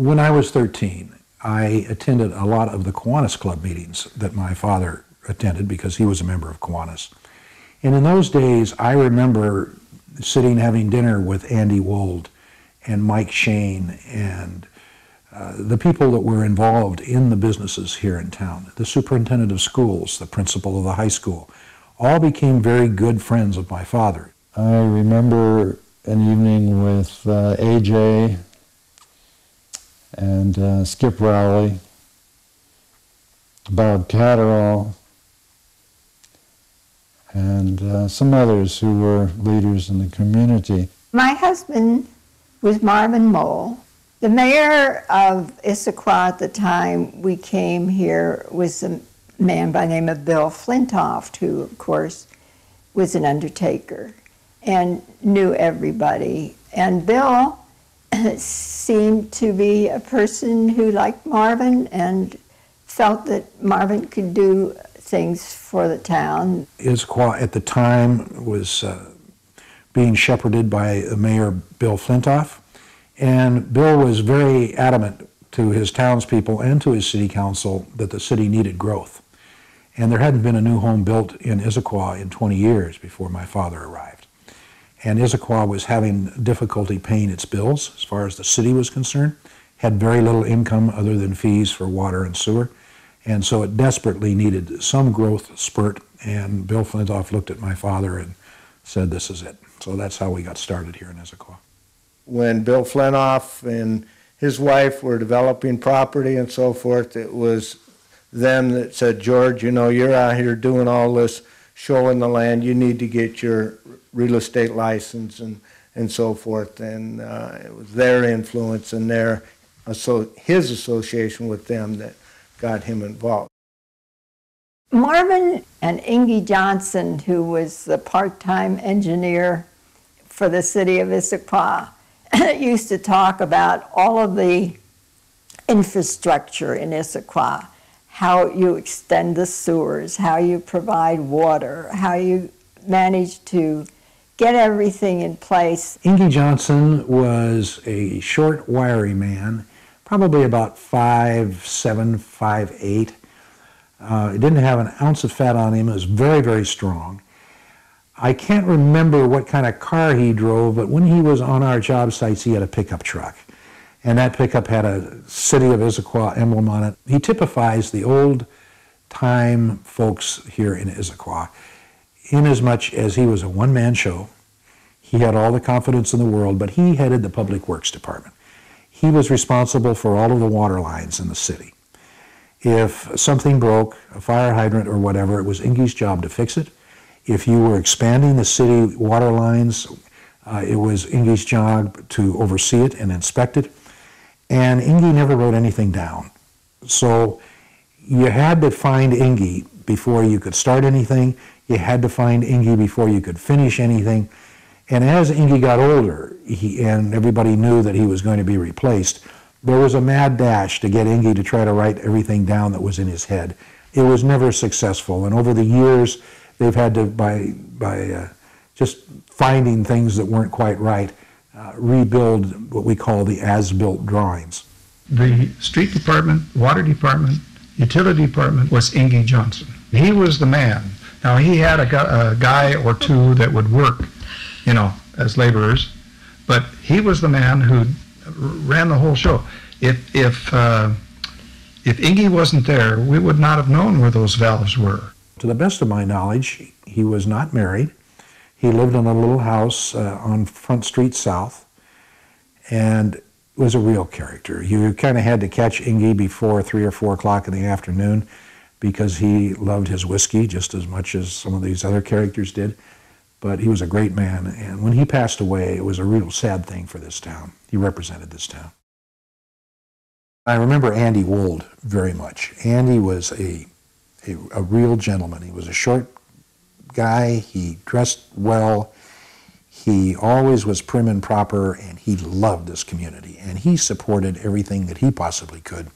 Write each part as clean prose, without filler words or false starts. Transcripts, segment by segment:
When I was 13, I attended a lot of the Kiwanis Club meetings that my father attended because he was a member of Kiwanis. And in those days, I remember sitting having dinner with Andy Wold and Mike Shane and the people that were involved in the businesses here in town. The superintendent of schools, the principal of the high school, all became very good friends of my father. I remember an evening with AJ and Skip Rowley, Bob Catterall, and some others who were leaders in the community. My husband was Marvin Mohl. The mayor of Issaquah at the time we came here was a man by the name of Bill Flintoff, who, of course, was an undertaker and knew everybody. And Bill seemed to be a person who liked Marvin and felt that Marvin could do things for the town. Issaquah at the time was being shepherded by Mayor Bill Flintoff, and Bill was very adamant to his townspeople and to his city council that the city needed growth. And there hadn't been a new home built in Issaquah in 20 years before my father arrived. And Issaquah was having difficulty paying its bills as far as the city was concerned, had very little income other than fees for water and sewer, and so it desperately needed some growth spurt, and Bill Flintoff looked at my father and said, "This is it." So that's how we got started here in Issaquah. When Bill Flintoff and his wife were developing property and so forth, it was them that said, "George, you know, you're out here doing all this showing the land, you need to get your real estate license," and so forth. And it was their influence and his association with them that got him involved. Marvin and Ingy Johnson, who was the part-time engineer for the city of Issaquah, used to talk about all of the infrastructure in Issaquah, how you extend the sewers, how you provide water, how you manage to get everything in place. Ingy Johnson was a short, wiry man, probably about 5'7", 5'8". He didn't have an ounce of fat on him. He was very, very strong. I can't remember what kind of car he drove, but when he was on our job sites, he had a pickup truck. And that pickup had a City of Issaquah emblem on it. He typifies the old-time folks here in Issaquah, inasmuch as he was a one-man show. He had all the confidence in the world, but he headed the Public Works Department. He was responsible for all of the water lines in the city. If something broke, a fire hydrant or whatever, it was Ingy's job to fix it. If you were expanding the city water lines, it was Ingy's job to oversee it and inspect it. And Ingy never wrote anything down. So you had to find Ingy before you could start anything. You had to find Ingy before you could finish anything. And as Ingy got older, and everybody knew that he was going to be replaced, there was a mad dash to get Ingy to try to write everything down that was in his head. It was never successful, and over the years, they've had to, by just finding things that weren't quite right, rebuild what we call the as-built drawings. The street department, water department, utility department was Ingy Johnson. He was the man. Now, he had a guy or two that would work, you know, as laborers, but he was the man who ran the whole show. If Ingy wasn't there, we would not have known where those valves were. To the best of my knowledge, he was not married. He lived in a little house on Front Street South, and was a real character. You kind of had to catch Ingy before 3 or 4 o'clock in the afternoon because he loved his whiskey just as much as some of these other characters did. But he was a great man, and when he passed away, it was a real sad thing for this town. He represented this town. I remember Andy Wold very much. Andy was a real gentleman. He was a short guy. He dressed well. He always was prim and proper, and he loved this community, and he supported everything that he possibly could.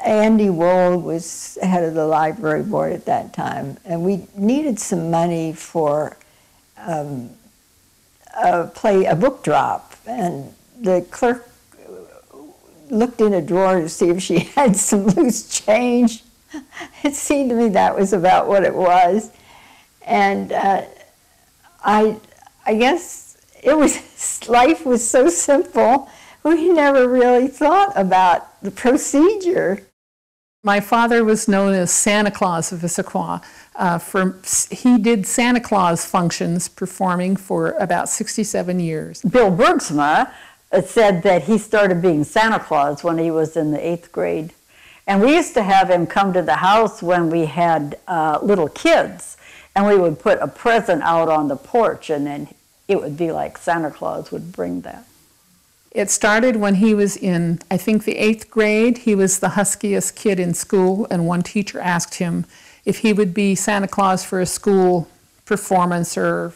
Andy Wold was head of the library board at that time, and we needed some money for a book drop, and the clerk looked in a drawer to see if she had some loose change. It seemed to me that was about what it was. And I guess it was, life was so simple, we never really thought about the procedure. My father was known as Santa Claus of Issaquah. He did Santa Claus functions performing for about 67 years. Bill Bergsma said that he started being Santa Claus when he was in the 8th grade. And we used to have him come to the house when we had little kids, and we would put a present out on the porch, and then it would be like Santa Claus would bring that. It started when he was in, I think, the 8th grade. He was the huskiest kid in school, and one teacher asked him if he would be Santa Claus for a school performance or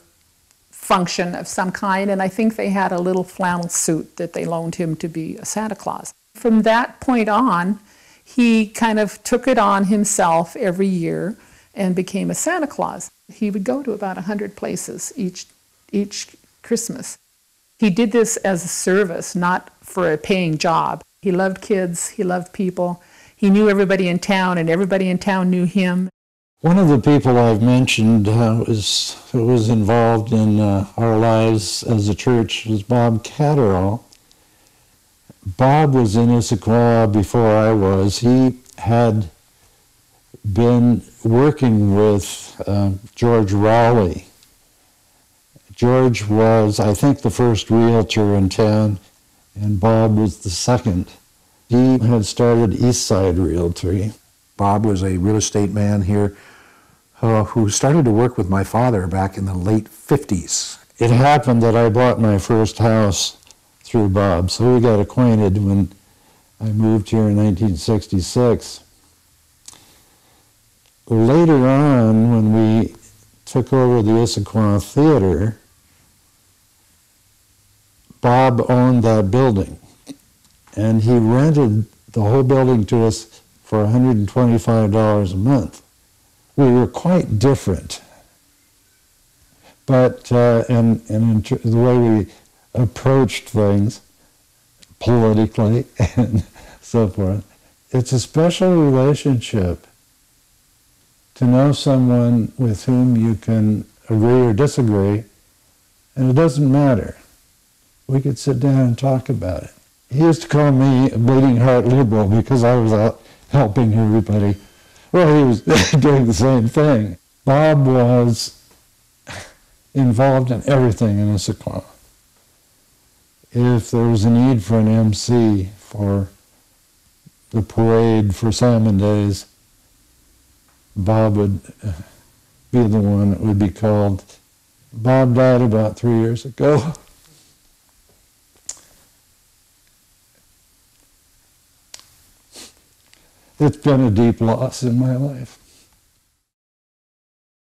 function of some kind, and I think they had a little flannel suit that they loaned him to be a Santa Claus. From that point on, he kind of took it on himself every year and became a Santa Claus. He would go to about 100 places each Christmas. He did this as a service, not for a paying job. He loved kids, he loved people. He knew everybody in town, and everybody in town knew him. One of the people I've mentioned who was involved in our lives as a church was Bob Catterall. Bob was in Issaquah before I was. He had been working with George Rowley. George was, I think, the first realtor in town, and Bob was the second. He had started Eastside Realty. Bob was a real estate man here who started to work with my father back in the late 50s. It happened that I bought my first house through Bob, so we got acquainted when I moved here in 1966. Later on, when we took over the Issaquah Theater, Bob owned that building, and he rented the whole building to us for $125 a month. We were quite different, but in the way we approached things politically and so forth, it's a special relationship to know someone with whom you can agree or disagree, and it doesn't matter. We could sit down and talk about it. He used to call me a bleeding heart liberal because I was out helping everybody. Well, he was doing the same thing. Bob was involved in everything in Issaquah. If there was a need for an MC for the parade for Salmon Days, Bob would be the one that would be called. Bob died about 3 years ago. It's been a deep loss in my life.